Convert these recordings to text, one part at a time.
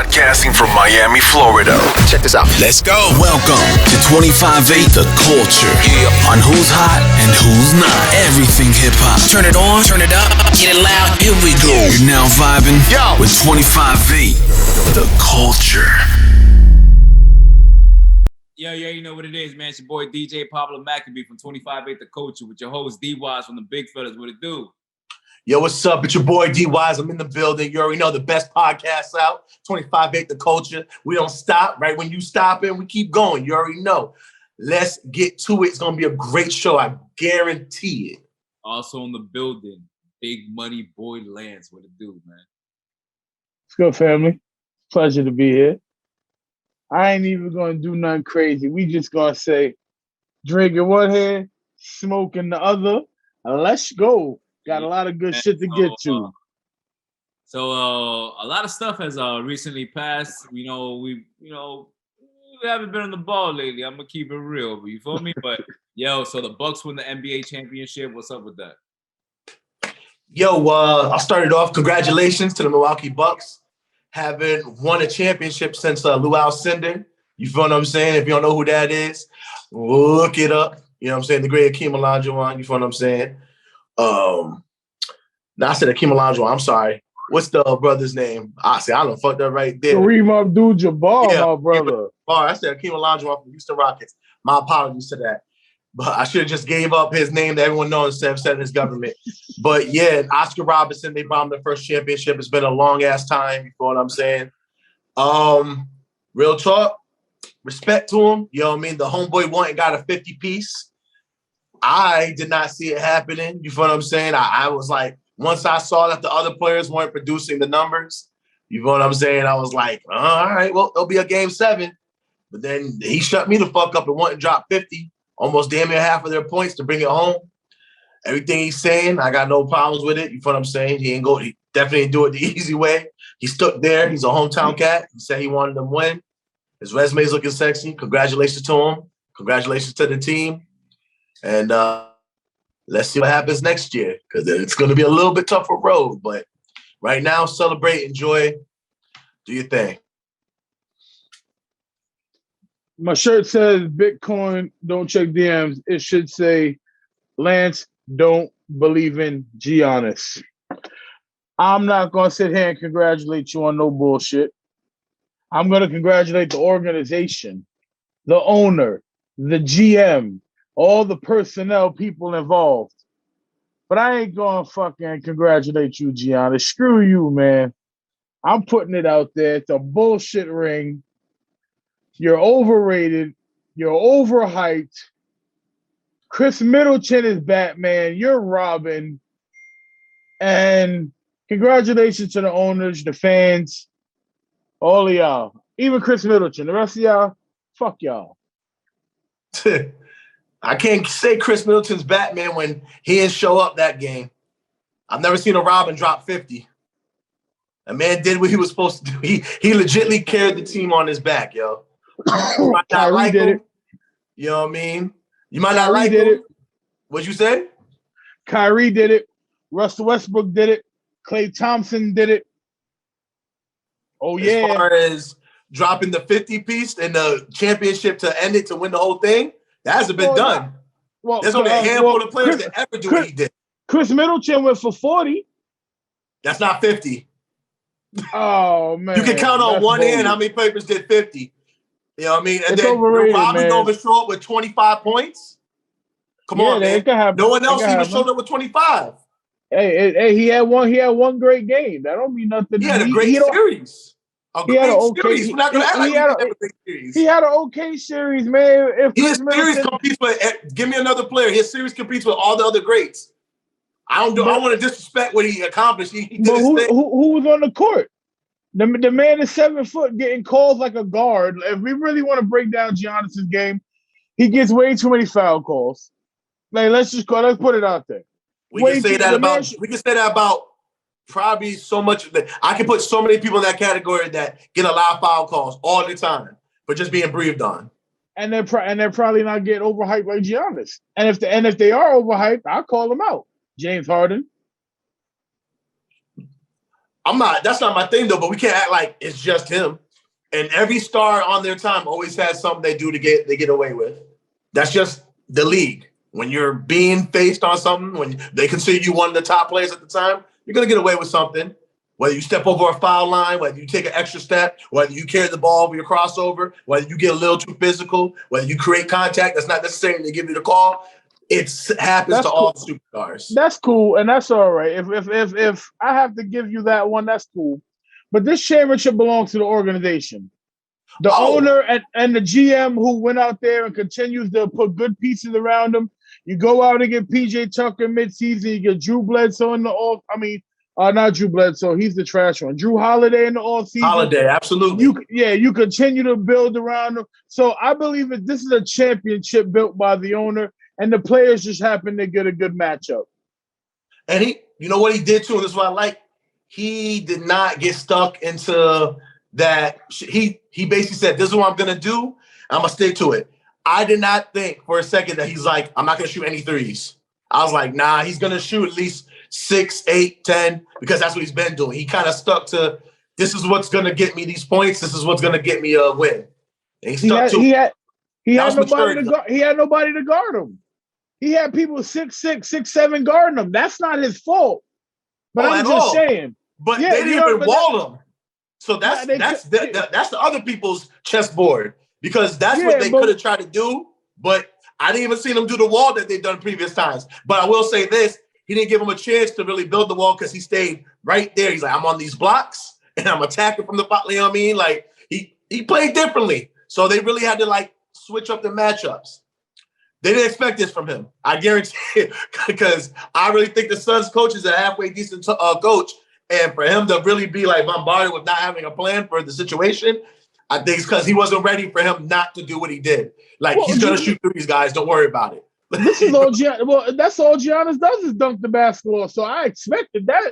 Broadcasting from Miami, Florida. Check this out. Let's go. Welcome to 25-8 The Culture. On who's hot and who's not. Everything hip-hop. Turn it on, turn it up, get it loud. Here we go. You're now vibing with 25-8 The Culture. Yo, you know what it is, man. It's your boy DJ Pablo Maccabee from 25-8 The Culture with your host D-Wise from the Big Fellas. What it do? Yo, what's up? It's your boy D-Wise. I'm in the building. You already know the best podcast out. 25-8 The Culture. We don't stop. Right when you stop in, we keep going. You already know. Let's get to it. It's going to be a great show. I guarantee it. Also in the building, Big Money Boy Lance. What it do, man? It's good, family. Pleasure to be here. I ain't even going to do nothing crazy. We just going to say, drink in one hand, smoke in the other. Let's go. Got a lot of good shit to get to. So a lot of stuff has recently passed. We haven't been on the ball lately. I'm gonna keep it real, you feel me? But yo, so the Bucks win the NBA championship. What's up with that? Yo, I'll start it off. Congratulations to the Milwaukee Bucks. Haven't won a championship since Lou Alcindor. You feel what I'm saying? If you don't know who that is, look it up. You know what I'm saying? The great Akeem Olajuwon. You feel what I'm saying? I said Akeem Olajuwon. I'm sorry. What's the brother's name? I done fucked up right there. Kareem Abdul-Jabbar, my brother. I said Akeem Olajuwon from Houston Rockets. My apologies to that. But I should have just gave up his name that everyone knows instead of setting his government. But yeah, Oscar Robertson, they brought him the first championship. It's been a long ass time. You know what I'm saying? Real talk, respect to him. You know what I mean? The homeboy went and got a 50-piece. I did not see it happening. You feel what I'm saying? I was like, once I saw that the other players weren't producing the numbers, you feel what I'm saying? I was like, all right, well, it'll be a game 7. But then he shut me the fuck up and went and dropped 50, almost damn near half of their points to bring it home. Everything he's saying, I got no problems with it. You feel what I'm saying? He definitely didn't do it the easy way. He stuck there. He's a hometown cat. He said he wanted them to win. His resume's looking sexy. Congratulations to him. Congratulations to the team. And let's see what happens next year, because it's going to be a little bit tougher road. But right now, celebrate, enjoy, do your thing. My shirt says, Bitcoin, don't check DMs. It should say, Lance, don't believe in Giannis. I'm not going to sit here and congratulate you on no bullshit. I'm going to congratulate the organization, the owner, the GM, all the personnel people involved. But I ain't going to fucking congratulate you, Giannis. Screw you, man. I'm putting it out there. It's a bullshit ring. You're overrated. You're overhyped. Chris Middleton is Batman. You're Robin. And congratulations to the owners, the fans, all of y'all. Even Chris Middleton. The rest of y'all, fuck y'all. I can't say Chris Middleton's Batman when he didn't show up that game. I've never seen a Robin drop 50. A man did what he was supposed to do. He legitimately carried the team on his back, yo. You might not like him. You know what I mean? You might not like him. What'd you say? Kyrie did it. Russell Westbrook did it. Klay Thompson did it. Oh, yeah. As far as dropping the 50-piece and the championship to end it, to win the whole thing, that hasn't been done. Well, there's only a handful of players that ever do what he did. Chris Middleton went for 40. That's not 50. Oh, man. You can count on one hand how many papers did 50. You know what I mean? And it's then overrated, Robin man. going to show up with 25 points? Come on, man. No one else even showed up with 25. Hey, he had one great game. That don't mean nothing. He had a great series. He had an okay series, man. His series competes with. Give me another player. His series competes with all the other greats. I don't want to disrespect what he accomplished. He did his thing. Who was on the court? The man is 7 foot, getting calls like a guard. If we really want to break down Giannis's game, he gets way too many foul calls. Like, let's put it out there. We can say that about probably so much. I can put so many people in that category that get a lot of foul calls all the time for just being breathed on. And they're probably not getting overhyped like Giannis. And if they are overhyped, I'll call them out. James Harden. I'm not. That's not my thing though. But we can't act like it's just him. And every star on their time always has something they do to get away with. That's just the league. When you're being faced on something, when they consider you one of the top players at the time, you're gonna get away with something. Whether you step over a foul line, whether you take an extra step, whether you carry the ball over your crossover, whether you get a little too physical, whether you create contact, that's not necessarily to give you the call. It happens to all the superstars. That's cool, and that's all right. If I have to give you that one, that's cool. But this championship belongs to the organization. The owner and the GM who went out there and continues to put good pieces around him. You go out and get PJ Tucker midseason. You get Drew Bledsoe in the off. I mean, not Drew Bledsoe. He's the trash one. Drew Holiday in the off season. Holiday, absolutely. You continue to build around him. So I believe that this is a championship built by the owner, and the players just happen to get a good matchup. And you know what he did too, and this is what I like. He did not get stuck into that. He basically said, "This is what I'm gonna do. I'm gonna stick to it." I did not think for a second that he's like, "I'm not gonna shoot any threes." I was like, "Nah, he's gonna shoot at least 6, 8, 10, because that's what he's been doing." He kind of stuck to, "This is what's gonna get me these points. This is what's gonna get me a win." And he had nobody to guard him. He had people 6'6", 6'7" guarding him. That's not his fault. But I'm just saying. But they didn't even wall him. So that's the other people's chessboard, because that's what they could have tried to do. But I didn't even see them do the wall that they've done previous times. But I will say this: he didn't give him a chance to really build the wall because he stayed right there. He's like, "I'm on these blocks and I'm attacking from the bottom." You know what I mean? Like he played differently. So they really had to like switch up the matchups. They didn't expect this from him. I guarantee it, because I really think the Suns coach is a halfway decent coach. And for him to really be like bombarded with not having a plan for the situation, I think it's because he wasn't ready for him not to do what he did. Like, he's going to shoot threes, guys. Don't worry about it. This is all that's all Giannis does is dunk the basketball. So I expected that.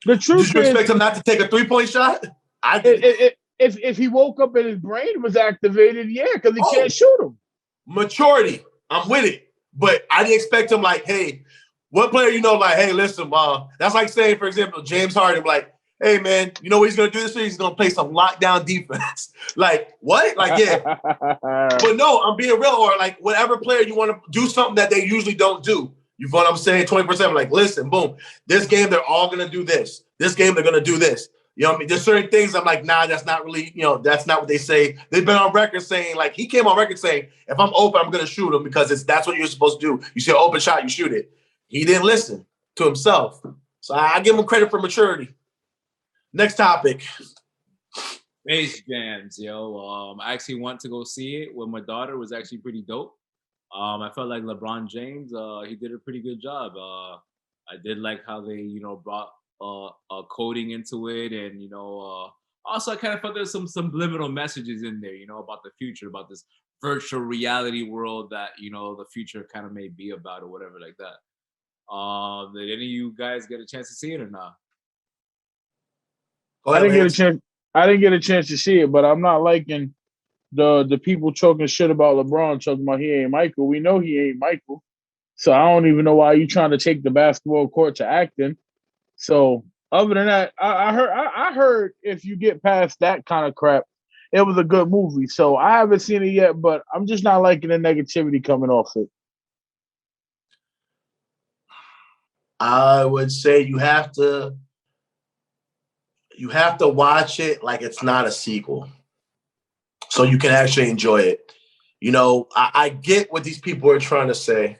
The truth is, did you expect him not to take a 3-point shot? I did. If he woke up and his brain was activated, yeah, because he can't shoot him. Maturity. I'm with it. But I didn't expect him like, hey, what player like, hey, listen, that's like saying, for example, James Harden, like, hey, man, you know what he's going to do this year? He's going to play some lockdown defense. Like, what? Like, yeah. But no, I'm being real. Or like whatever player you want to do something that they usually don't do. You know what I'm saying? 20%. Like, listen, boom. This game, they're all going to do this. This game, they're going to do this. You know what I mean? There's certain things I'm like, nah, that's not really, that's not what they say. They've been on record saying, like, he came on record saying, if I'm open, I'm going to shoot him because that's what you're supposed to do. You see an open shot, you shoot it. He didn't listen to himself. So I give him credit for maturity. Next topic. Space Jams, yo. I actually went to go see it with my daughter. It was actually pretty dope. I felt like LeBron James, he did a pretty good job. I did like how they, brought coding into it, and also I kind of felt there's some subliminal messages in there, about the future, about this virtual reality world that the future kind of may be about or whatever like that. Did any of you guys get a chance to see it or not? I didn't get a chance to see it, but I'm not liking the people talking shit about LeBron, talking about he ain't Michael. We know he ain't Michael. So I don't even know why you trying to take the basketball court to acting. So other than that, I heard if you get past that kind of crap, it was a good movie. So I haven't seen it yet, but I'm just not liking the negativity coming off it. I would say you have to watch it like it's not a sequel, so you can actually enjoy it. I get what these people are trying to say.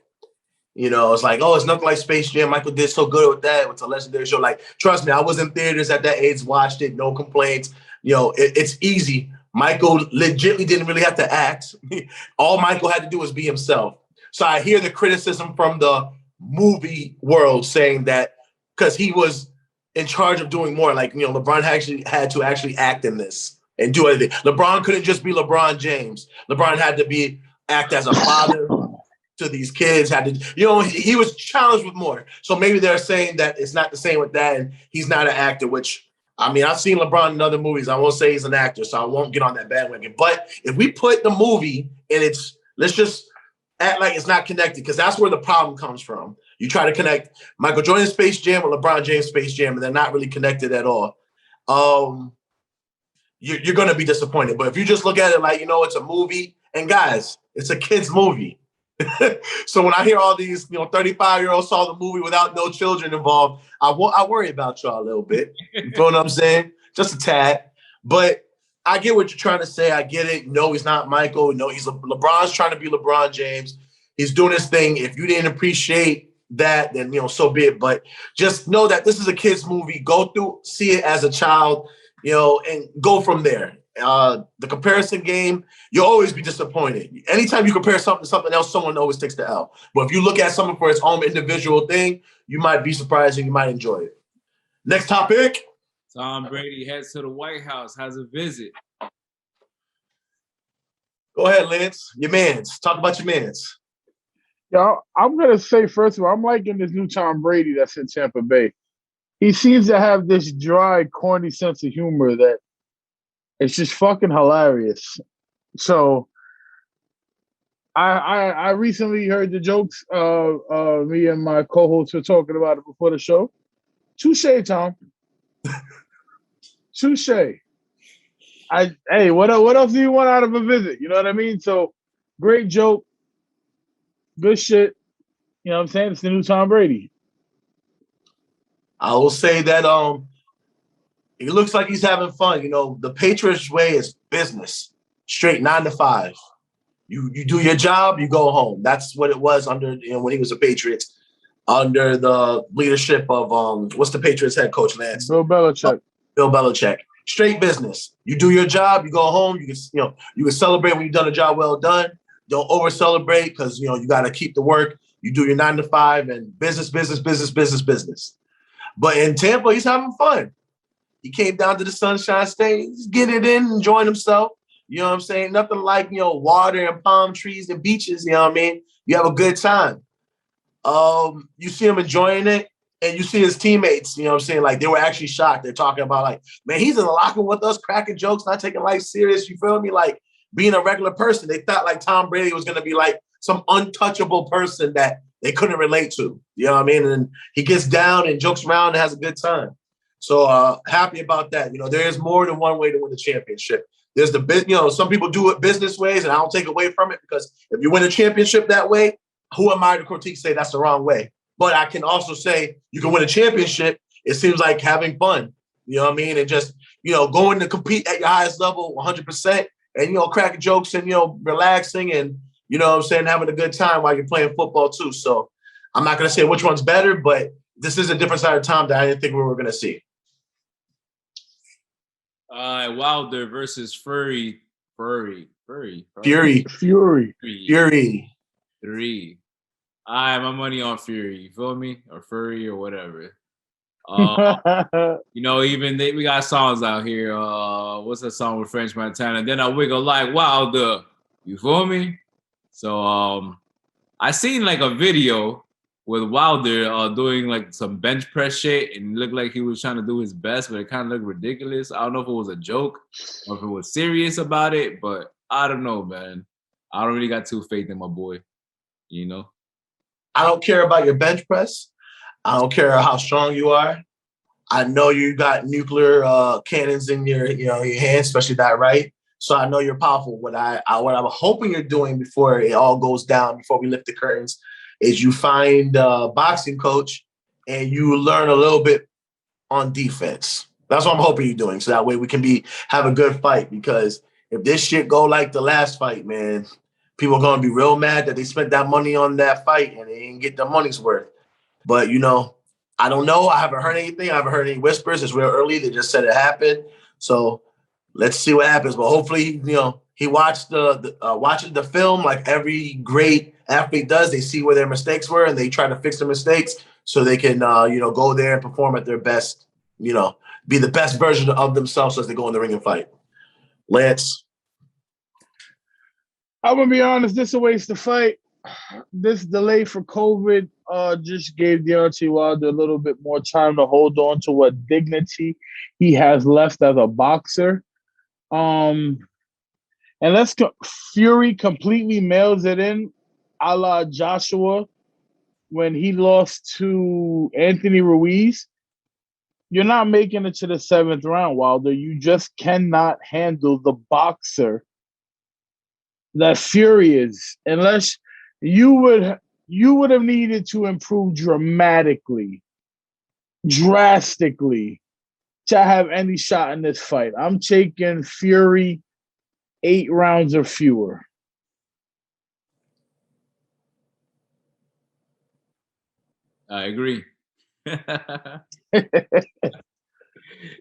It's like, oh, it's nothing like Space Jam. Michael did so good with that. It's a legendary show. Like, trust me, I was in theaters at that age, watched it, no complaints. It's easy. Michael legitimately didn't really have to act. All Michael had to do was be himself. So I hear the criticism from the movie world saying that because he was in charge of doing more, like, LeBron actually had to act in this and do everything. LeBron couldn't just be LeBron James. LeBron had to act as a father to these kids, he was challenged with more. So maybe they're saying that it's not the same with that and he's not an actor, which, I mean, I've seen LeBron in other movies. I won't say he's an actor, so I won't get on that bandwagon. But if we put the movie and let's just act like it's not connected, because that's where the problem comes from. You try to connect Michael Jordan's Space Jam with LeBron James' Space Jam, and they're not really connected at all. you're going to be disappointed. But if you just look at it like, it's a movie, and guys, it's a kid's movie. So when I hear all these, 35-year-olds saw the movie without no children involved, I worry about y'all a little bit. You feel what I'm saying? Just a tad. But I get what you're trying to say. I get it. No, he's not Michael. No, LeBron's trying to be LeBron James. He's doing his thing. If you didn't appreciate that, then, so be it. But just know that this is a kid's movie. Go through, see it as a child, and go from there. The comparison game, you'll always be disappointed. Anytime you compare something to something else, someone always takes the L. But if you look at something for its own individual thing, you might be surprised and you might enjoy it. Next topic. Tom Brady heads to the White House, has a visit. Go ahead, Lance. Your mans. Talk about your mans. Yeah, I'm going to say, first of all, I'm liking this new Tom Brady that's in Tampa Bay. He seems to have this dry, corny sense of humor that it's just fucking hilarious. So I recently heard the jokes. Me and my co-hosts were talking about it before the show. Touche, Tom. Touche. Hey, what else do you want out of a visit? You know what I mean? So great joke. Good shit. You know what I'm saying? It's the new Tom Brady. I will say that he looks like he's having fun. The Patriots way is business. Straight 9 to 5. You do your job, you go home. That's what it was under when he was a Patriot, under the leadership of what's the Patriots head coach, Lance? Bill Belichick. Bill Belichick. Straight business. You do your job, you go home. You can celebrate when you've done a job well done. Don't over celebrate because you got to keep the work. You do your 9 to 5 and business. But in Tampa, he's having fun. He came down to the Sunshine State. He's getting it in, enjoying himself. You know what I'm saying? Nothing like, water and palm trees and beaches. You know what I mean? You have a good time. You see him enjoying it, and you see his teammates, you know what I'm saying? Like, they were actually shocked. They're talking about, like, man, he's in the locker room with us, cracking jokes, not taking life serious. You feel me? Like, being a regular person. They thought, like, Tom Brady was going to be, like, some untouchable person that they couldn't relate to. You know what I mean? And he gets down and jokes around and has a good time. So happy about that. There is more than one way to win the championship. There's some people do it business ways, and I don't take away from it because if you win a championship that way, who am I to critique say that's the wrong way? But I can also say you can win a championship. It seems like having fun, you know what I mean? And just, going to compete at your highest level 100% and, cracking jokes and, relaxing and, you know what I'm saying, having a good time while you're playing football too. So I'm not going to say which one's better, but this is a different side of Tom that I didn't think we were going to see. Wilder versus Furry. Fury. I have my money on Fury. You feel me? Or Furry or whatever. Even we got songs out here. What's that song with French Montana? Then I wiggle like Wilder. You feel me? So I seen like a video with Wilder doing like some bench press shit, and it looked like he was trying to do his best, but it kind of looked ridiculous. I don't know if it was a joke or if it was serious about it, but I don't know, man. I don't really got too faith in my boy, I don't care about your bench press. I don't care how strong you are. I know you got nuclear cannons in your hands, especially that right. So I know you're powerful. What I'm hoping you're doing before it all goes down, before we lift the curtains, is you find a boxing coach and you learn a little bit on defense. That's what I'm hoping you're doing. So that way we can have a good fight. Because if this shit go like the last fight, man, people are going to be real mad that they spent that money on that fight and they didn't get their money's worth. But, I don't know. I haven't heard anything. I haven't heard any whispers. It's real early. They just said it happened. So let's see what happens. But hopefully, he watched watching the film like every great athlete does. They see where their mistakes were and they try to fix the mistakes so they can, go there and perform at their best, be the best version of themselves as they go in the ring and fight. Lance. I'm going to be honest. This is a waste of fight. This delay for COVID just gave Deontay Wilder a little bit more time to hold on to what dignity he has left as a boxer. And Fury completely mails it in, a la Joshua when he lost to Anthony Ruiz. you're not making it to the 7th round, Wilder. You just cannot handle the boxer that Fury is, unless you would have needed to improve drastically to have any shot in this fight. I'm taking Fury 8 rounds or fewer. I agree.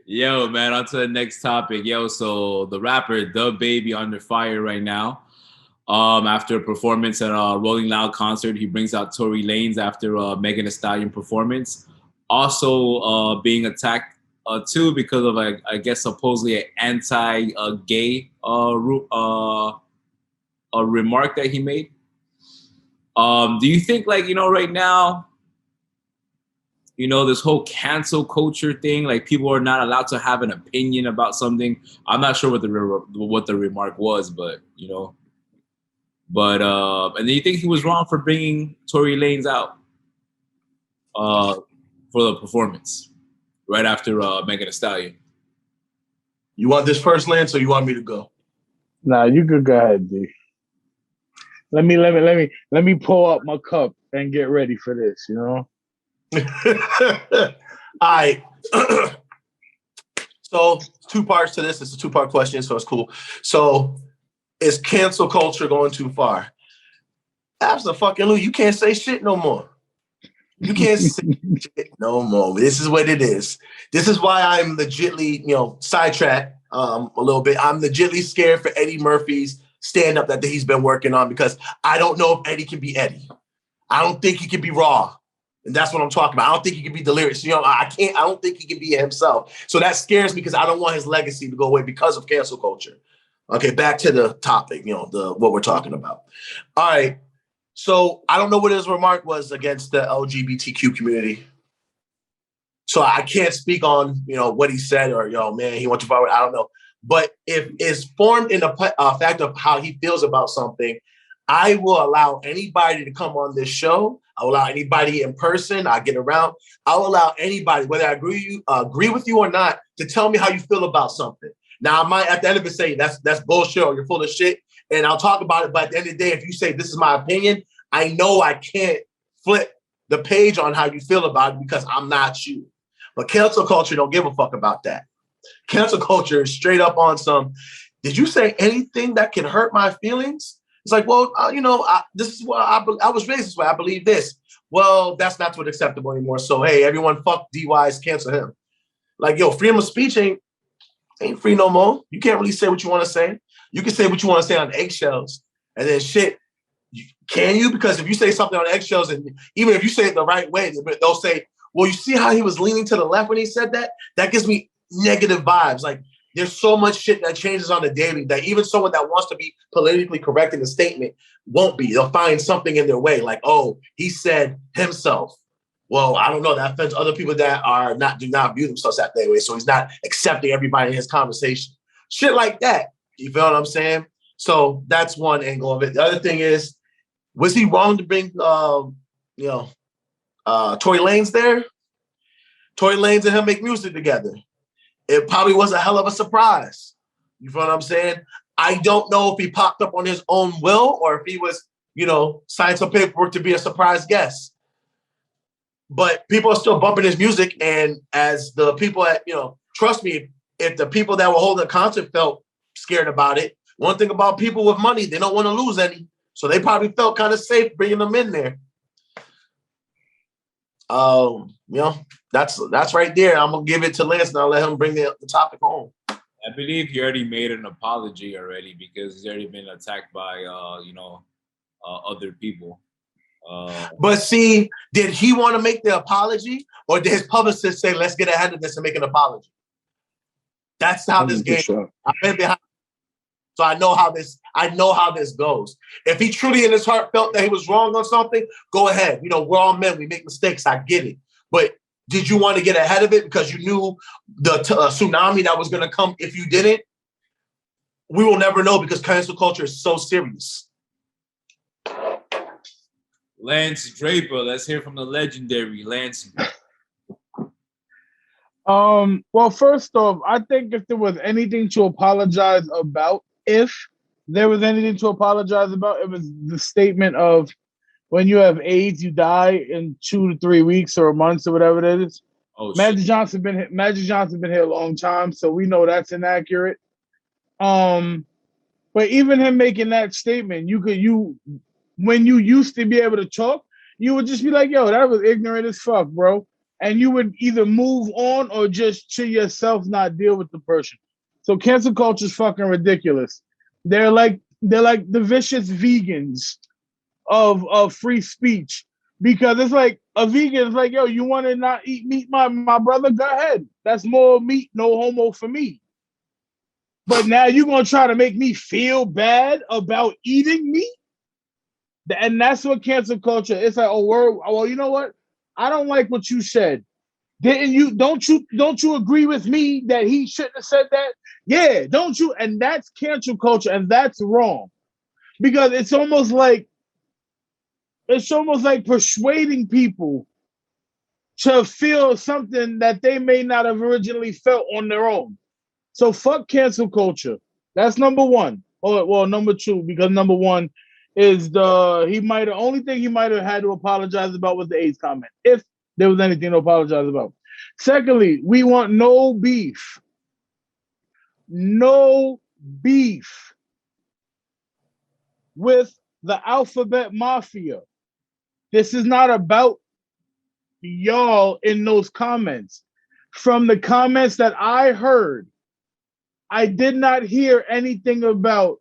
Yo, man, on to the next topic. Yo, so the rapper DaBaby under fire right now. After a performance at a Rolling Loud concert, he brings out Tory Lanez after a Megan Thee Stallion performance. Also being attacked too because of, I guess, supposedly an anti-gay a remark that he made. Do you think, like, right now, this whole cancel culture thing, like people are not allowed to have an opinion about something? I'm not sure what the remark was, but and then you think he was wrong for bringing Tory Lanez out for the performance right after Megan Thee Stallion? You want this first, Lance, or you want me to go? Nah, you could go ahead, D. Let me pull up my cup and get ready for this, All right. So 2 parts to this. It's a 2-part question, so it's cool. So is cancel culture going too far? Absolutely. You can't say shit no more. You can't say shit no more. This is what it is. This is why I'm legitly, sidetracked a little bit. I'm legitly scared for Eddie Murphy's stand-up that he's been working on, because I don't know if Eddie can be Eddie. I don't think he can be raw. And that's what I'm talking about. I don't think he can be delirious. I don't think he can be himself. So that scares me, because I don't want his legacy to go away because of cancel culture. Okay, back to the topic, what we're talking about. All right. So I don't know what his remark was against the LGBTQ community. So I can't speak on, what he said, or, man, he went too far. I don't know. But if it's formed in a fact of how he feels about something, I will allow anybody to come on this show. I'll allow anybody in person. I get around. I'll allow anybody, whether I agree with you or not, to tell me how you feel about something. Now, I might at the end of it say that's bullshit, or you're full of shit, and I'll talk about it. But at the end of the day, if you say this is my opinion, I know I can't flip the page on how you feel about it, because I'm not you. But cancel culture don't give a fuck about that. Cancel culture is straight up on some, did you say anything that can hurt my feelings? It's like, well, this is what I was raised this way. I believe this. Well, that's not what's acceptable anymore. So, hey, everyone, fuck DYs, cancel him. Like, yo, freedom of speech ain't free no more. You can't really say what you want to say. You can say what you want to say on eggshells. And then shit, can you? Because if you say something on eggshells, and even if you say it the right way, they'll say, well, you see how he was leaning to the left when he said that? That gives me negative vibes. Like, there's so much shit that changes on the daily that even someone that wants to be politically correct in a statement won't be. They'll find something in their way, like, oh, he said himself. Well, I don't know. That offends other people that do not view themselves that way. So he's not accepting everybody in his conversation. Shit like that. You feel what I'm saying? So that's one angle of it. The other thing is, was he wrong to bring Tory Lanez there? Tory Lanez and him make music together. It probably was a hell of a surprise. You feel what I'm saying? I don't know if he popped up on his own will, or if he was, signed some paperwork to be a surprise guest. But people are still bumping his music. And as the people at, trust me, if the people that were holding the concert felt scared about it, one thing about people with money, they don't want to lose any. So they probably felt kind of safe bringing them in there. That's right there. I'm gonna give it to Lance, and I'll let him bring the topic home. I believe he already made an apology already, because he's already been attacked by other people. But see, did he want to make the apology, or did his publicist say, "Let's get ahead of this and make an apology"? That's how this game. Sure. I've been behind, so I know how this goes. If he truly in his heart felt that he was wrong on something, go ahead. We're all men. We make mistakes. I get it. But did you want to get ahead of it because you knew the tsunami that was going to come if you didn't? We will never know, because cancel culture is so serious. Lance Draper, let's hear from the legendary Lance. Well, first off, I think if there was anything to apologize about, it was the statement of when you have AIDS, you die in 2 to 3 weeks or months or whatever it is. Oh shit. Magic Johnson been here a long time, so we know that's inaccurate. But even him making that statement, when you used to be able to talk, you would just be like, yo, that was ignorant as fuck, bro. And you would either move on or just to yourself not deal with the person. So cancel culture is fucking ridiculous. They're like the vicious vegans of free speech. Because it's like a vegan is like, yo, you want to not eat meat, my brother? Go ahead. That's more meat, no homo for me. But now you're gonna try to make me feel bad about eating meat? And that's what cancel culture is. It's like, well, you know what? I don't like what you said. Don't you agree with me that he shouldn't have said that? Yeah, don't you? And that's cancel culture, and that's wrong. Because it's almost like persuading people to feel something that they may not have originally felt on their own. So fuck cancel culture. That's number one. Well, number two, because number one is the only thing he might have had to apologize about was the AIDS comment, if there was anything to apologize about. Secondly, we want no beef. No beef with the alphabet mafia. This is not about y'all in those comments. From the comments that I heard, I did not hear anything about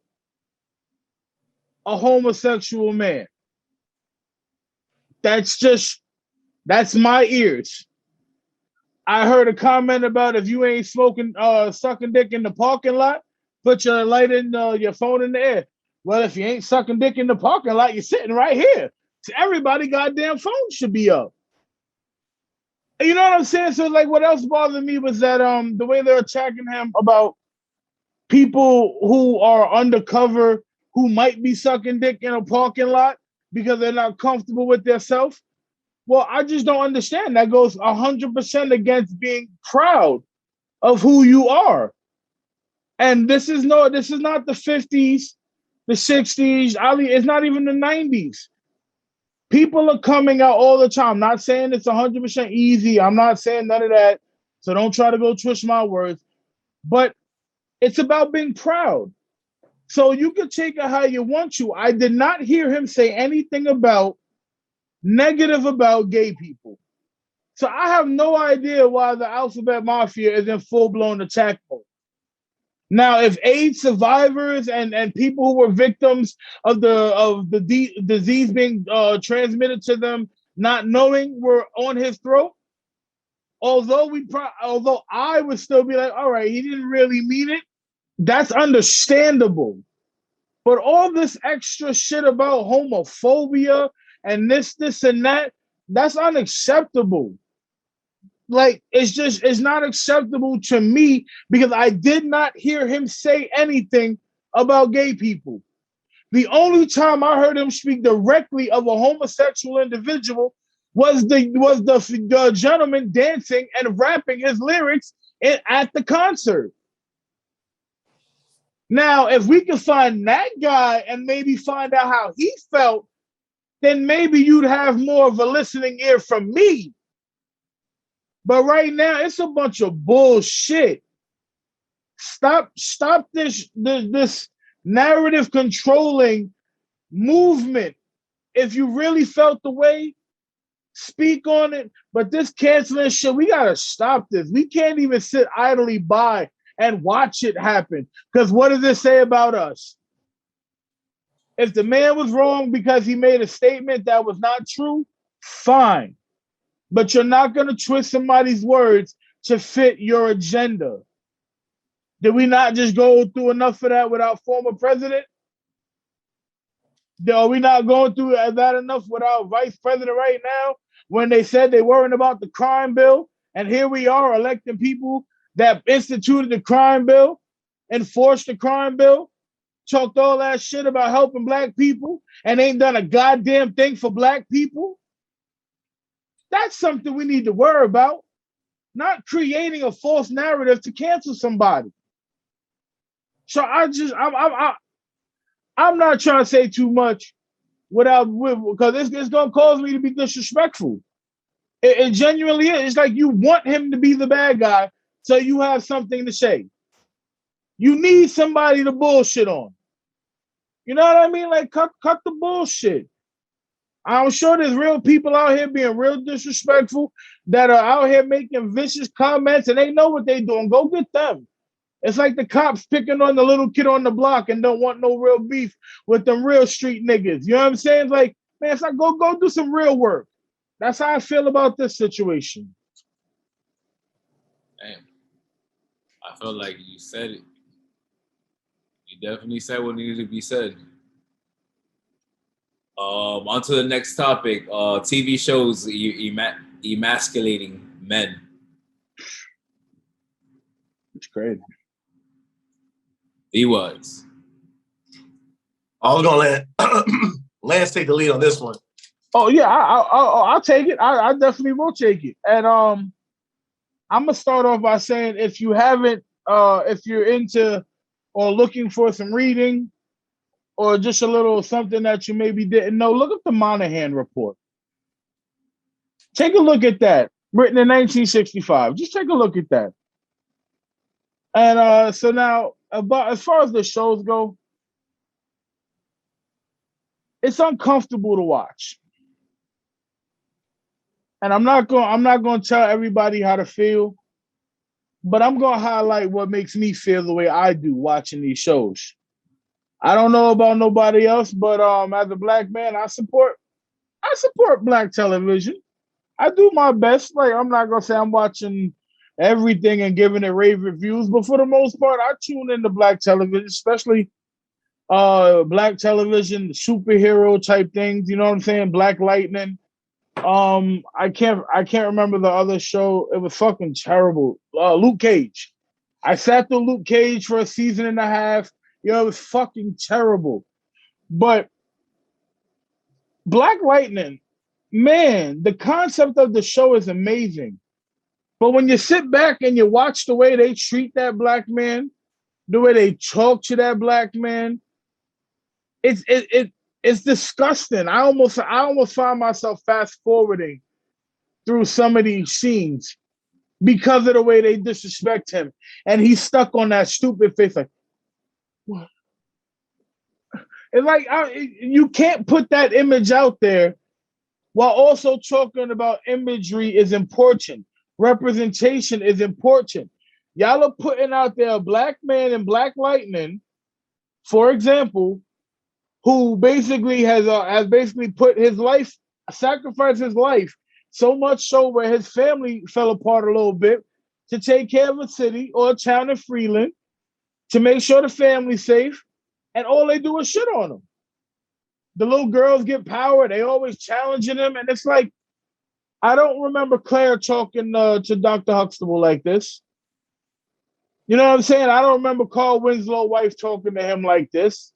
a homosexual man. That's my ears. I heard a comment about if you ain't sucking dick in the parking lot, put your light in your phone in the air. Well, if you ain't sucking dick in the parking lot, you're sitting right here. So everybody goddamn phone should be up. You know what I'm saying? So like what else bothered me was that the way they're attacking him about people who are undercover who might be sucking dick in a parking lot because they're not comfortable with themselves. Well, I just don't understand. That goes 100% against being proud of who you are. And this is not the 50s, the 60s, it's not even the 90s. People are coming out all the time. I'm not saying it's 100% easy. I'm not saying none of that. So don't try to go twist my words. But it's about being proud. So you can take it how you want to. I did not hear him say anything negative about gay people. So I have no idea why the alphabet mafia is in full-blown attack mode. Now, if AIDS survivors and people who were victims of the disease being transmitted to them, not knowing, were on his throat, although I would still be like, all right, he didn't really mean it. That's understandable. But all this extra shit about homophobia and this and that, that's unacceptable. Like, it's not acceptable to me because I did not hear him say anything about gay people. The only time I heard him speak directly of a homosexual individual was the gentleman dancing and rapping his lyrics at the concert. Now, if we can find that guy and maybe find out how he felt, then maybe you'd have more of a listening ear from me. But right now, it's a bunch of bullshit. Stop this narrative controlling movement. If you really felt the way, speak on it. But this canceling shit, we gotta stop this. We can't even sit idly by and watch it happen. Because what does it say about us? If the man was wrong because he made a statement that was not true, fine. But you're not going to twist somebody's words to fit your agenda. Did we not just go through enough of that with our former president? Are we not going through that enough with our vice president right now when they said they weren't about the crime bill? And here we are electing people that instituted the crime bill, enforced the crime bill, talked all that shit about helping black people and ain't done a goddamn thing for black people. That's something we need to worry about. not creating a false narrative to cancel somebody. So I'm not trying to say too much because it's gonna cause me to be disrespectful. It genuinely is. It's like you want him to be the bad guy, so you have something to say. You need somebody to bullshit on. You know what I mean? Like cut the bullshit. I'm sure there's real people out here being real disrespectful that are out here making vicious comments and they know what they're doing. Go get them. It's like the cops picking on the little kid on the block and don't want no real beef with them real street niggas. You know what I'm saying? It's like, man, it's like go do some real work. That's how I feel about this situation. Damn. I feel like you said it. You definitely said what needed to be said. On to the next topic. TV shows emasculating men. It's crazy. He was. I was gonna let Lance take the lead on this one. Oh yeah, I'll take it. I definitely will take it. And I'm gonna start off by saying if you haven't, if you're into or looking for some reading or just a little something that you maybe didn't know, look up the Monahan Report. Take a look at that. Written in 1965. Just take a look at that. And so now, about as far as the shows go, it's uncomfortable to watch. And I'm not going to tell everybody how to feel, but I'm going to highlight what makes me feel the way I do watching these shows. I don't know about nobody else, but as a black man, I support black television. I do my best. Like, I'm not going to say I'm watching everything and giving it rave reviews, but for the most part, I tune into black television, especially black television, superhero type things. You know what I'm saying? Black Lightning. I can't remember the other show. It was fucking terrible. Luke Cage. I sat through Luke Cage for a season and a half. You know, it was fucking terrible. But Black Lightning, man, the concept of the show is amazing. But when you sit back and you watch the way they treat that black man, the way they talk to that black man, it's disgusting. I almost find myself fast forwarding through some of these scenes because of the way they disrespect him. And he's stuck on that stupid face like, what? It's like you can't put that image out there while also talking about imagery is important. Representation is important. Y'all are putting out there a black man in Black Lightning, for example, who basically has basically put his life, sacrificed his life, so much so where his family fell apart a little bit to take care of a city or a town in Freeland to make sure the family's safe, and all they do is shit on him. The little girls get power, they always challenging him, and it's like, I don't remember Claire talking to Dr. Huxtable like this. You know what I'm saying? I don't remember Carl Winslow's wife talking to him like this.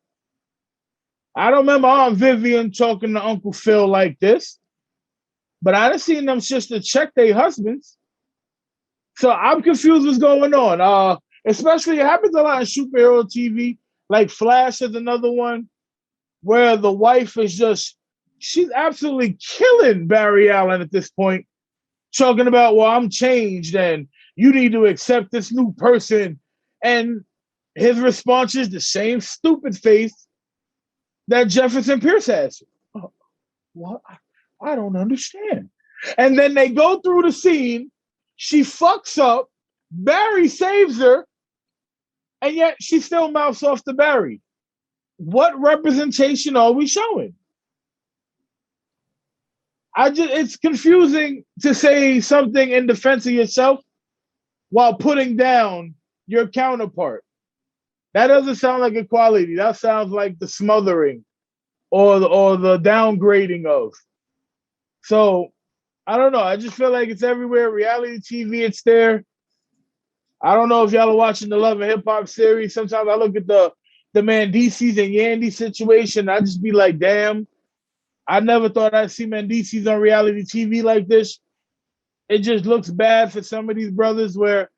I don't remember Aunt Vivian talking to Uncle Phil like this. But I done seen them sisters check their husbands. So I'm confused what's going on. Especially, it happens a lot in superhero TV. Like Flash is another one where the wife is just, she's absolutely killing Barry Allen at this point, talking about, well, I'm changed and you need to accept this new person. And his response is the same stupid face that Jefferson Pierce has. What? I don't understand. And then they go through the scene. She fucks up. Barry saves her. And yet she still mouths off to Barry. What representation are we showing? It's confusing to say something in defense of yourself while putting down your counterpart. That doesn't sound like equality. That sounds like the smothering or the downgrading of. So, I don't know. I just feel like it's everywhere. Reality TV, it's there. I don't know if y'all are watching the Love and Hip Hop series. Sometimes I look at the Mendeecees and Yandy situation. I just be like, damn. I never thought I'd see Mendeecees on reality TV like this. it just looks bad for some of these brothers where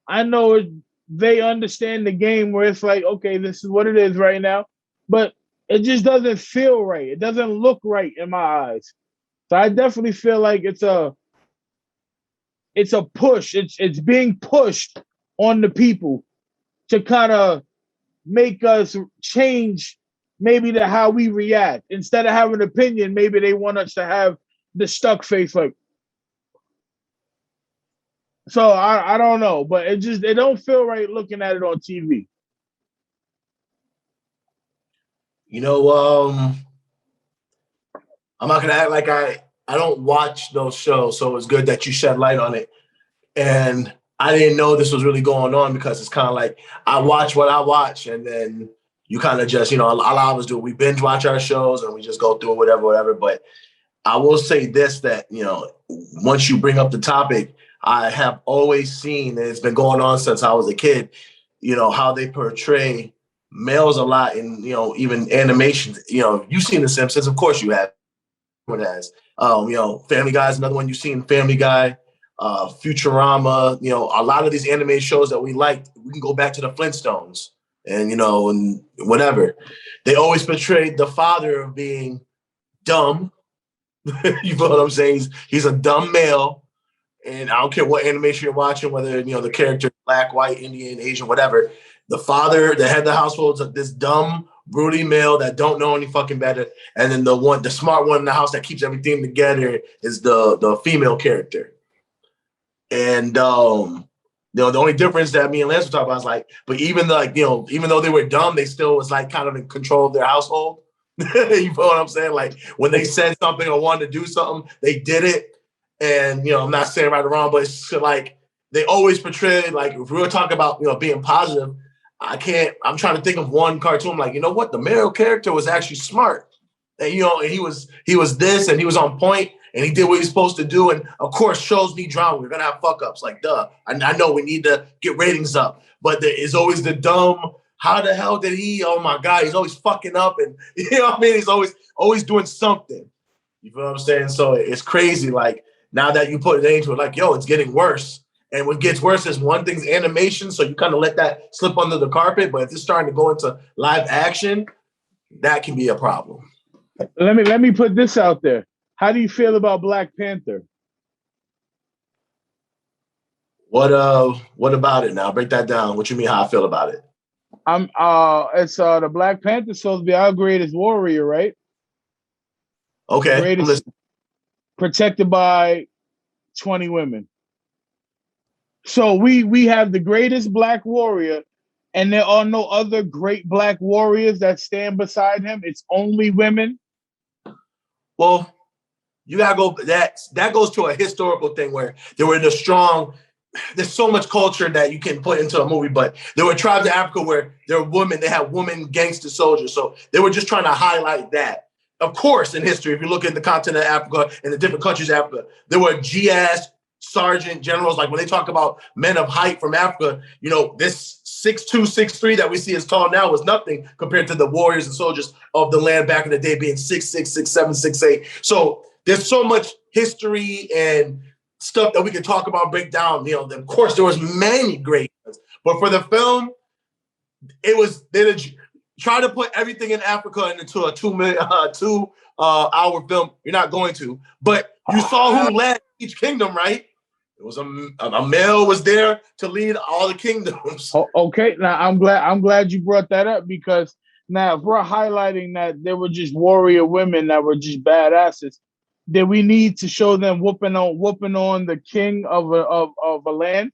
I know they understand the game where it's like, okay, this is what it is right now, but it just doesn't feel right. It doesn't look right in my eyes. So I definitely feel like it's a push. It's being pushed on the people to kind of make us change maybe to how we react. Instead of having an opinion, maybe they want us to have the stuck face like. So I don't know, but it don't feel right looking at it on TV. You know, I'm not gonna act like I don't watch those shows, so it's good that you shed light on it. And I didn't know this was really going on because it's kind of like I watch what I watch, and then you kind of just, a lot of us do. We binge watch our shows and we just go through whatever. But I will say this, that, once you bring up the topic, I have always seen, and it's been going on since I was a kid, how they portray males a lot in, even animations. You've seen The Simpsons, of course you have. Everyone has. Family Guy is another one you've seen, Family Guy, Futurama, a lot of these anime shows that we liked, we can go back to the Flintstones and, and whatever. They always portrayed the father of being dumb. You know what I'm saying? He's a dumb male. And I don't care what animation you're watching, whether, the character black, white, Indian, Asian, whatever. The father, the head of the household, is this dumb, broody male that don't know any fucking better. And then the smart one in the house that keeps everything together is the female character. And the only difference that me and Lance were talking about is like, but even though they were dumb, they still was like kind of in control of their household. You know what I'm saying? Like when they said something or wanted to do something, they did it. And, I'm not saying right or wrong, but it's like they always portrayed, like if we were talking about, being positive, I'm trying to think of one cartoon, like, you know what? The male character was actually smart. And, and he was this and he was on point and he did what he's supposed to do. And of course, shows need drama. We're going to have fuck ups, like, duh. I know we need to get ratings up, but there is always the dumb, how the hell did he, oh my God, he's always fucking up. And he's always doing something. You feel what I'm saying? So it's crazy. Like, now that you put it into it, like, yo, it's getting worse. And what gets worse is one thing's animation, so you kind of let that slip under the carpet. But if it's starting to go into live action, that can be a problem. Let me put this out there. How do you feel about Black Panther? What about it now? Break that down. What you mean how I feel about it? It's the Black Panther supposed to be our greatest warrior, right? Okay. Greatest, protected by 20 women. So we have the greatest Black warrior, and there are no other great Black warriors that stand beside him. It's only women. Well, you gotta go. That goes to a historical thing where there were there's so much culture that you can put into a movie, but there were tribes in Africa where there were women, they had women gangster soldiers. So they were just trying to highlight that. Of course, in history, if you look at the continent of Africa and the different countries of Africa, there were GS, sergeant, generals. Like when they talk about men of height from Africa, this 6'2", 6'3" that we see as tall now was nothing compared to the warriors and soldiers of the land back in the day being 6'6", 6'7", 6'8". So there's so much history and stuff that we can talk about, break down. Of course, there was many great ones. But for the film, they try to put everything in Africa into a 2 hour film. You're not going to. But you saw who led each kingdom, right? It was a male was there to lead all the kingdoms. Okay, now I'm glad you brought that up, because now if we're highlighting that there were just warrior women that were just badasses, then we need to show them whooping on the king of a land.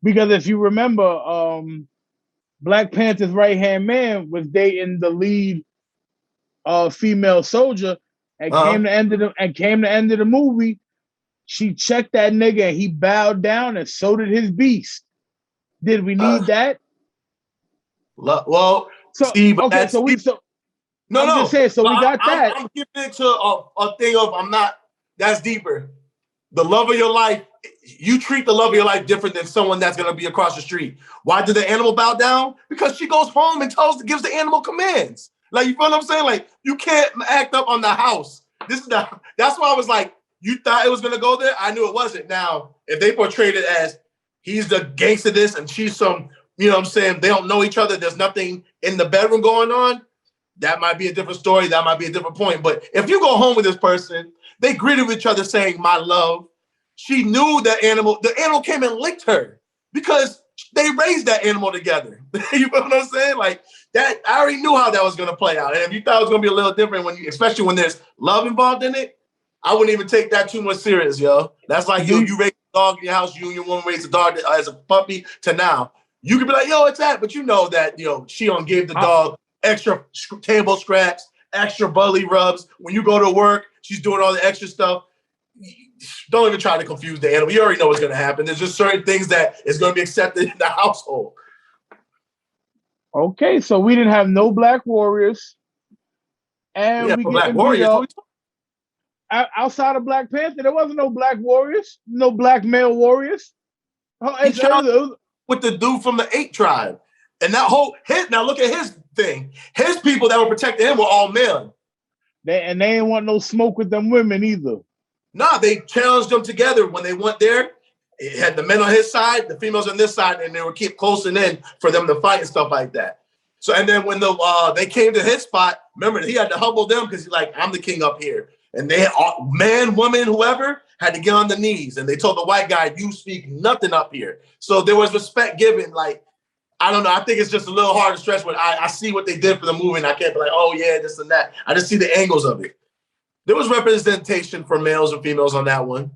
Because if you remember, Black Panther's right-hand man was dating the lead female soldier, and came to end of the movie, she checked that nigga and he bowed down, and so did his beast. Did we need that? Well, so see, but okay, so we just saying, so we got that. I'm giving it to a thing of that's deeper. The love of your life, you treat the love of your life different than someone that's going to be across the street. Why did the animal bow down? Because she goes home and gives the animal commands. Like, you feel what I'm saying? Like, you can't act up on the house. That's why I was like, you thought it was gonna go there. I knew it wasn't. Now, if they portrayed it as he's the gangster this and she's some, you know what I'm saying, they don't know each other, there's nothing in the bedroom going on, that might be a different story. That might be a different point. But if you go home with this person, they greeted each other saying, my love. She knew that animal. The animal came and licked her because they raised that animal together. You know what I'm saying? Like that, I already knew how that was going to play out. And if you thought it was going to be a little different, especially when there's love involved in it, I wouldn't even take that too much serious, yo. That's like you raise a dog in your house, you and your woman raised a dog as a puppy to now. You could be like, yo, it's that, but you know that, she don't give the dog extra table scraps, extra belly rubs. When you go to work, she's doing all the extra stuff. Don't even try to confuse the animal. You already know what's going to happen. There's just certain things that is going to be accepted in the household. Okay, so we didn't have no Black Warriors. And we Black get Warriors. Outside of Black Panther, there wasn't no Black Warriors, no Black male warriors. With the dude from the 8 tribe. And that now look at his thing. His people that were protecting him were all men. They ain't want no smoke with them women either. Nah, they challenged them together when they went there. It had the men on his side, the females on this side, and they would keep closing in for them to fight and stuff like that. So, and then when they came to his spot, remember, he had to humble them because he's like, I'm the king up here. And they had man, woman, whoever had to get on the knees. And they told the white guy, you speak nothing up here. So there was respect given. Like, I don't know. I think it's just a little hard to stress when I see what they did for the movie and I can't be like, oh yeah, this and that. I just see the angles of it. There was representation for males and females on that one.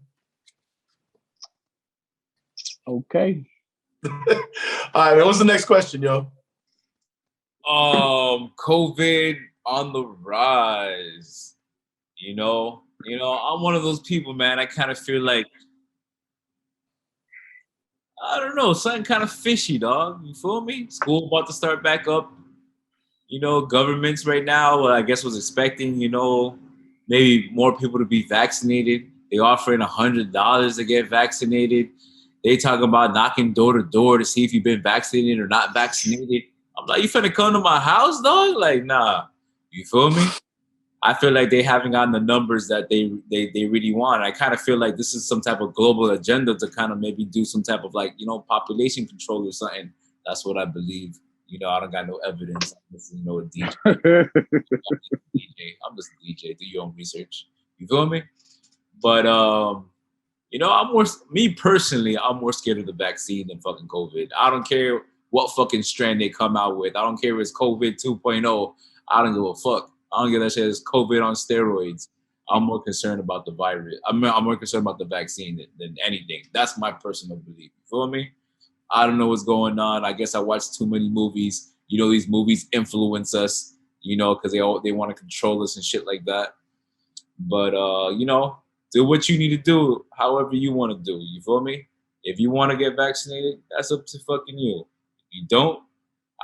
Okay. All right, man. What's the next question, yo? COVID on the rise. I'm one of those people, man. I kind of feel like, I don't know, something kind of fishy, dog. You feel me? School about to start back up. Governments right now, I guess was expecting, maybe more people to be vaccinated. They offering $100 to get vaccinated. They talking about knocking door to door to see if you've been vaccinated or not vaccinated. I'm like, you finna come to my house, dog? Like, nah. You feel me? I feel like they haven't gotten the numbers that they really want. I kind of feel like this is some type of global agenda to kind of maybe do some type of population control or something. That's what I believe. I don't got no evidence. I'm just, a DJ. I'm just a DJ. Do your own research. You feel me? But I'm more scared of the vaccine than fucking COVID. I don't care what fucking strand they come out with. I don't care if it's COVID 2.0. I don't give a fuck. I don't give that shit. It's COVID on steroids. I'm more concerned about the virus. I'm more concerned about the vaccine than anything. That's my personal belief. You feel me? I don't know what's going on. I guess I watched too many movies. These movies influence us, because they want to control us and shit like that. But, do what you need to do, however you want to do. You feel me? If you want to get vaccinated, that's up to fucking you. If you don't,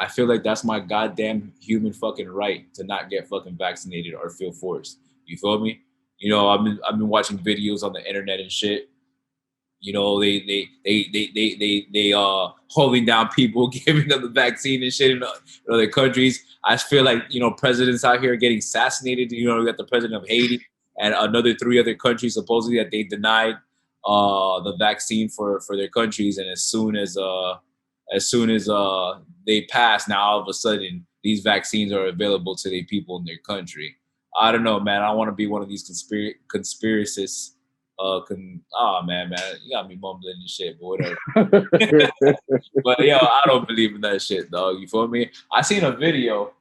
I feel like that's my goddamn human fucking right to not get fucking vaccinated or feel forced. You feel me? I've been watching videos on the internet and shit. They holding down people, giving them the vaccine and shit in other countries. I feel like, presidents out here getting assassinated. We got the president of Haiti and another 3 other countries supposedly that they denied the vaccine for their countries. And as soon as they pass, now all of a sudden these vaccines are available to the people in their country. I don't know, man. I want to be one of these conspiracists. Man, you got me mumbling and shit, but whatever. But I don't believe in that shit, dog. You feel me? I seen a video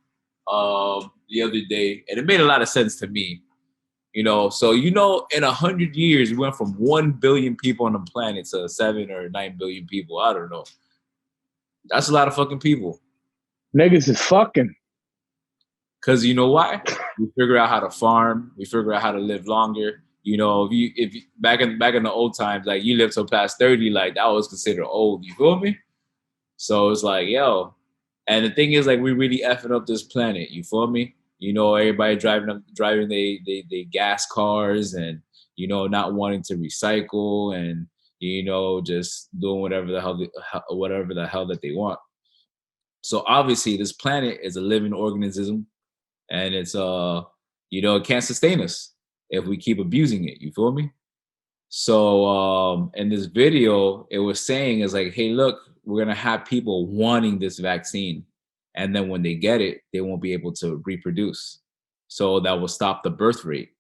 the other day, and it made a lot of sense to me. So in 100 years, we went from 1 billion people on the planet to 7 or 9 billion people. I don't know. That's a lot of fucking people. Niggas is fucking. Cause you know why? We figure out how to farm. We figure out how to live longer. If you back in the old times, like you lived till past 30, like that was considered old. You feel me? So it's like, yo, and the thing is, like, we really effing up this planet. You feel me? Everybody driving they gas cars and not wanting to recycle and just doing whatever the hell that they want. So obviously, this planet is a living organism, and it's it can't sustain us if we keep abusing it. You feel me? So in this video, it was saying is like, hey, look, we're gonna have people wanting this vaccine, and then when they get it, they won't be able to reproduce. So that will stop the birth rate.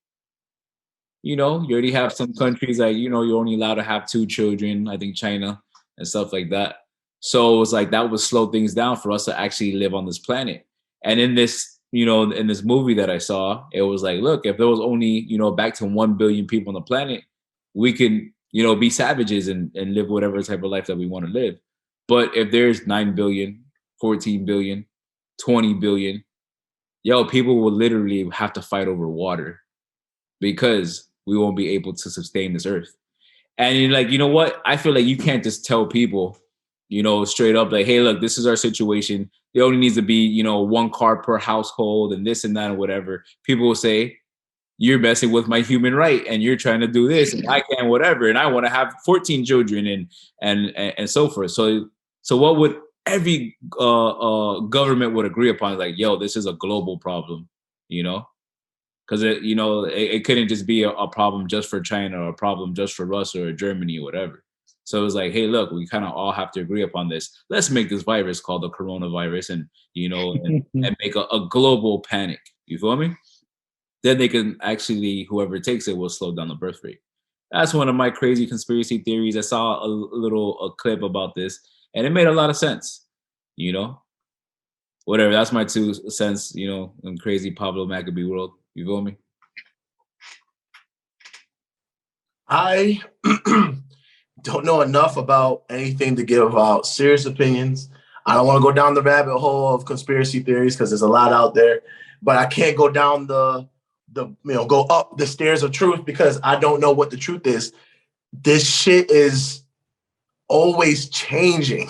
You know, you already have some countries like, you know, you're only allowed to have 2 children, I think China and stuff like that. So it was like that would slow things down for us to actually live on this planet. And in this, you know, in this movie that I saw, it was like, look, if there was only, you know, back to 1 billion people on the planet, we can, you know, be savages and live whatever type of life that we want to live. But if there's 9 billion, 14 billion, 20 billion, yo, people will literally have to fight over water because we won't be able to sustain this earth. And you're like, you know what? I feel like you can't just tell people, you know, straight up like, hey, look, this is our situation. There only needs to be, you know, 1 car per household and this and that and whatever. People will say, you're messing with my human right and you're trying to do this and I can whatever. And I want to have 14 children and so forth. So what would every government would agree upon? Like, yo, this is a global problem, you know? Because it couldn't just be a problem just for China or a problem just for Russia or Germany or whatever. So it was like, hey, look, we kind of all have to agree upon this. Let's make this virus called the coronavirus and, you know, and make a global panic. You feel me? Then they can actually, whoever takes it will slow down the birth rate. That's one of my crazy conspiracy theories. I saw a clip about this and it made a lot of sense, you know? Whatever, that's my 2 cents, you know, in crazy Pablo Maccabee world. You feel me? I don't know enough about anything to give out serious opinions. I don't want to go down the rabbit hole of conspiracy theories because there's a lot out there, but I can't go down go up the stairs of truth because I don't know what the truth is. This shit is always changing.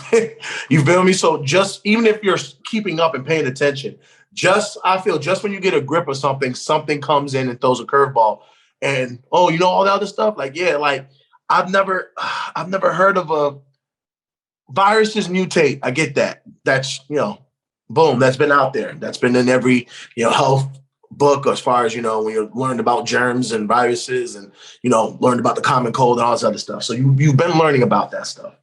You feel me? So just even if you're keeping up and paying attention, I feel just when you get a grip of something comes in and throws a curveball and, oh, you know, all the other stuff. Like, yeah, like I've never heard of a viruses mutate. I get that. That's, you know, boom, that's been out there. That's been in every, you know, health book as far as, you know, when you're learning about germs and viruses and, you know, learned about the common cold and all this other stuff. So you've been learning about that stuff.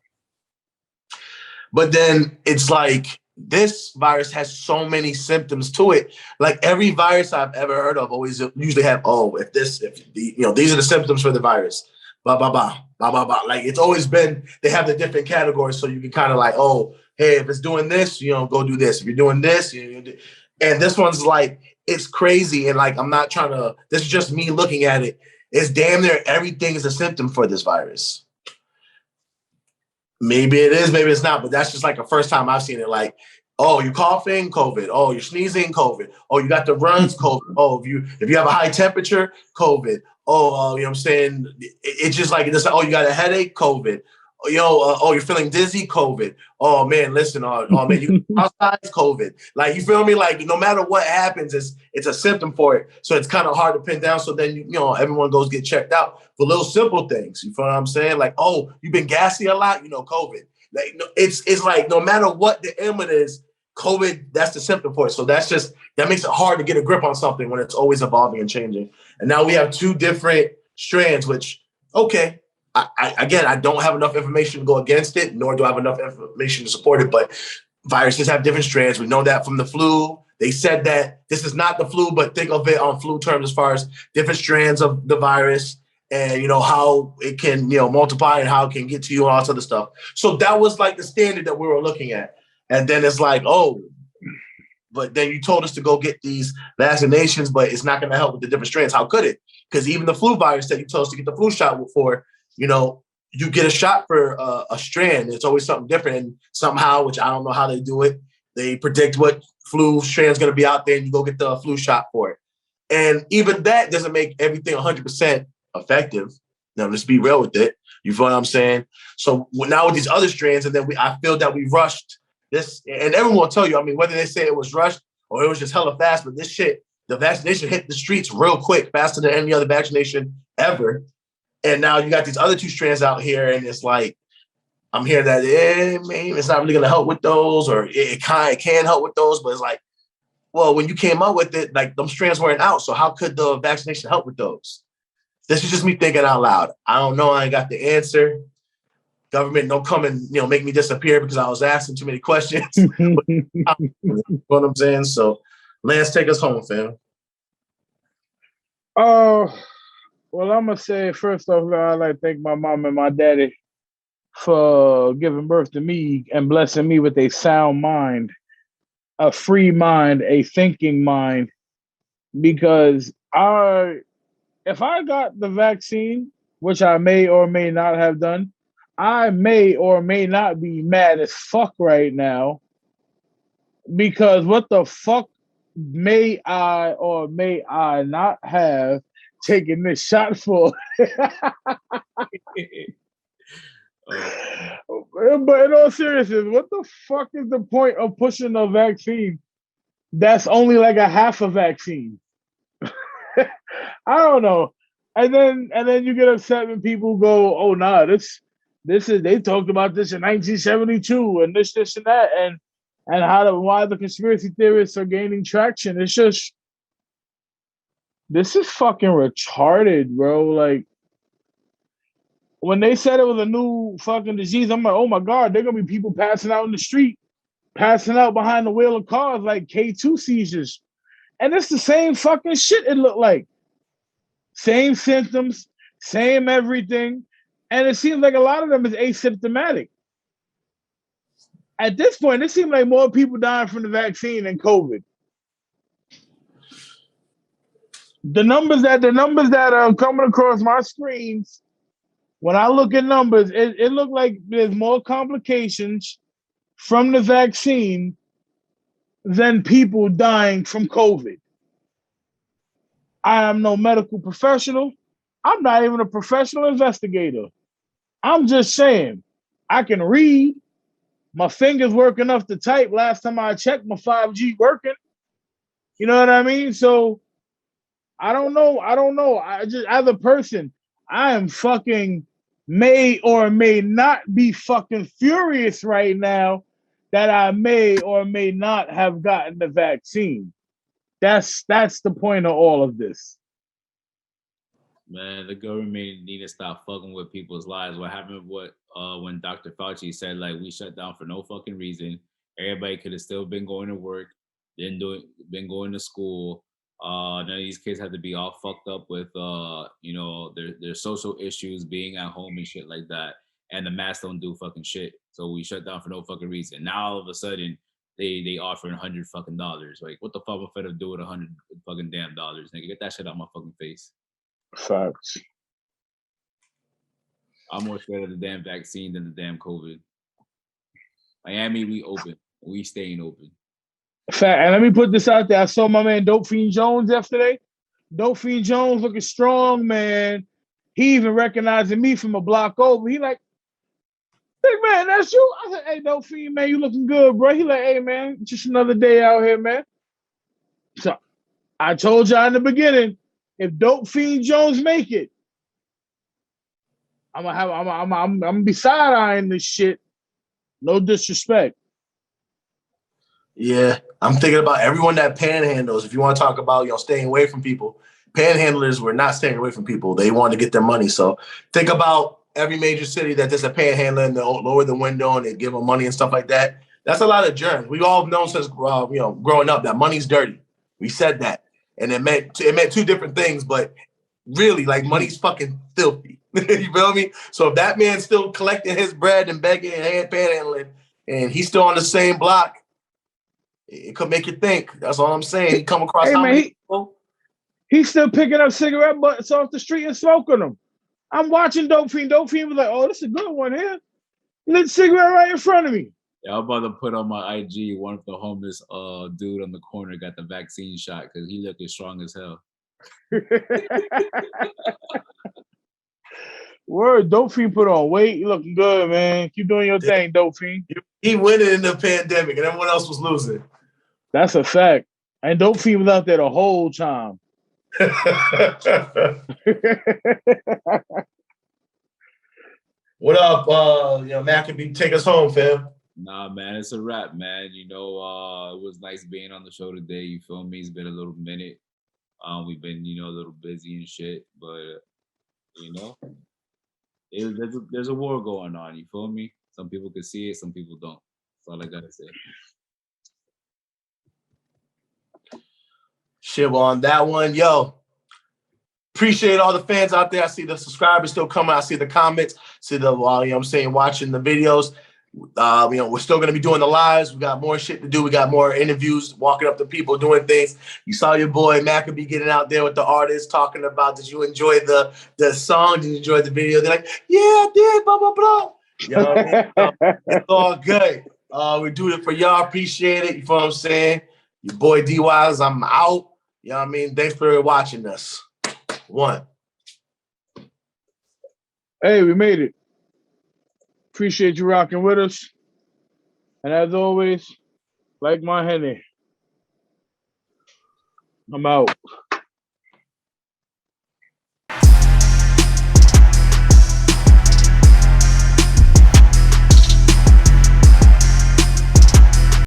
But then it's like this virus has so many symptoms to it. Like every virus I've ever heard of always usually have, these are the symptoms for the virus. Blah, blah, blah, blah, blah, blah. Like it's always been, they have the different categories. So you can kind of like, oh, hey, if it's doing this, you know, go do this. If you're doing this, and this one's like, it's crazy. And like, I'm not trying to, this is just me looking at it. It's damn near everything is a symptom for this virus. Maybe it is, maybe it's not, but that's just like the first time I've seen it. Like, oh, you're coughing, COVID. Oh, you're sneezing, COVID. Oh, you got the runs, COVID. Oh, if you have a high temperature, COVID. Oh, you know what I'm saying? It's just like, oh, you got a headache, COVID. You're feeling dizzy, COVID. Oh man, listen, man, you outside, COVID. Like, you feel me? Like, no matter what happens, it's a symptom for it. So it's kind of hard to pin down. So then, you know, everyone goes get checked out for little simple things. You feel what I'm saying? Like, oh, you've been gassy a lot, you know, COVID. Like, it's like no matter what the ailment is, COVID, that's the symptom for it. So that makes it hard to get a grip on something when it's always evolving and changing. And now we have 2 different strands, which, okay. I don't have enough information to go against it, nor do I have enough information to support it. But viruses have different strands. We know that from the flu. They said that this is not the flu, but think of it on flu terms as far as different strands of the virus and, you know, how it can, you know, multiply and how it can get to you and all this other stuff. So that was like the standard that we were looking at. And then it's like, oh, but then you told us to go get these vaccinations, but it's not going to help with the different strands. How could it? Because even the flu virus that you told us to get the flu shot for, you know, you get a shot for a strand. It's always something different. And somehow, which I don't know how they do it, they predict what flu strand is going to be out there and you go get the flu shot for it. And even that doesn't make everything 100% effective. Now, let's be real with it. You feel what I'm saying? So now with these other strands, and then I feel that we rushed this, and everyone will tell you, I mean, whether they say it was rushed or it was just hella fast, but this shit, the vaccination hit the streets real quick, faster than any other vaccination ever. And now you got these other 2 strands out here, and it's like, I'm hearing that it's not really going to help with those, or it can help with those, but it's like, well, when you came up with it, like them strands weren't out, so how could the vaccination help with those? This is just me thinking out loud. I don't know. I ain't got the answer. Government don't come and make me disappear because I was asking too many questions. You know what I'm saying? So, Lance, take us home, fam. Well, I'm gonna say first off, I'd like to thank my mom and my daddy for giving birth to me and blessing me with a sound mind, a free mind, a thinking mind. Because if I got the vaccine, which I may or may not have done, I may or may not be mad as fuck right now. Because what the fuck may I or may I not have taken this shot for? But in all seriousness, what the fuck is the point of pushing a vaccine that's only like a half a vaccine? I don't know. And then you get upset when people go, "Oh nah, this is they talked about this in 1972 and this and that and why the conspiracy theorists are gaining traction." It's just this is fucking retarded, bro. Like when they said it was a new fucking disease, I'm like, oh my God, there gonna be people passing out in the street, passing out behind the wheel of cars like K2 seizures. And it's the same fucking shit it looked like. Same symptoms, same everything. And it seems like a lot of them is asymptomatic. At this point, it seems like more people dying from the vaccine than COVID. The numbers that are coming across my screens, when I look at numbers, it looked like there's more complications from the vaccine than people dying from COVID. I am no medical professional. I'm not even a professional investigator. I'm just saying, I can read. My fingers work enough to type. Last time I checked, my 5G working. You know what I mean? So I don't know. I just, as a person, I am fucking may or may not be fucking furious right now that I may or may not have gotten the vaccine. That's the point of all of this. Man, the government need to stop fucking with people's lives. What happened when Dr. Fauci said like we shut down for no fucking reason. Everybody could have still been going to work, been going to school. None of these kids had to be all fucked up with their social issues, being at home and shit like that. And the masks don't do fucking shit. So we shut down for no fucking reason. Now all of a sudden they offering $100 fucking dollars. Like what the fuck am I fed up do with $100 fucking damn dollars? Nigga, get that shit out my fucking face. Facts. I'm more scared of the damn vaccine than the damn COVID. Miami, we open. We staying open. Fact. And let me put this out there. I saw my man Dope Fiend Jones yesterday. Dope Fiend Jones looking strong, man. He even recognizing me from a block over. He like, hey man, that's you. I said, hey, Dope Fiend, man, you looking good, bro. He like, hey man, just another day out here, man. So I told y'all in the beginning, if Dope Fiend Jones make it, I'm gonna be side-eyeing this shit. No disrespect. Yeah, I'm thinking about everyone that panhandles. If you want to talk about, staying away from people, panhandlers were not staying away from people. They wanted to get their money. So think about every major city that there's a panhandler and they'll lower the window and they give them money and stuff like that. That's a lot of germs. We've all known since growing up that money's dirty. We said that, and it meant two different things, but really, like, money's fucking filthy. You feel me? So if that man's still collecting his bread and begging and panhandling, and he's still on the same block, it could make you think. That's all I'm saying. He come across how many people? He's still picking up cigarette butts off the street and smoking them. I'm watching Dope Fiend. Dope Fiend was like, oh, this is a good one here. Lit cigarette right in front of me. Yeah, I'm about to put on my IG one of the homeless dude on the corner got the vaccine shot because he looked as strong as hell. Word, Dope Fiend put on weight. You looking good, man. Keep doing your thing, Dope Fiend. He winning in the pandemic and everyone else was losing. That's a fact. And Dope Fiend was out there the whole time. What up, Maccabee? Take us home, fam. Nah, man, it's a wrap, man. It was nice being on the show today. You feel me? It's been a little minute. We've been, a little busy and shit, but You know, there's a war going on. You feel me? Some people can see it, some people don't. That's all I gotta say. Shit, well, on that one, yo, appreciate all the fans out there. I see the subscribers still coming. I see the comments. See the, you know what I'm saying, watching the videos. You know, we're still going to be doing the lives. We got more shit to do. We got more interviews, walking up to people, doing things. You saw your boy Maccabee getting out there with the artists, talking about, did you enjoy the song? Did you enjoy the video? They're like, yeah, I did, blah, blah, blah. You know what I mean? So it's all good. We do it for y'all. Appreciate it. You know what I'm saying? Your boy D-Wise, I'm out. You know what I mean? Thanks for watching us. One. Hey, we made it. Appreciate you rocking with us. And as always, like my Henny, I'm out.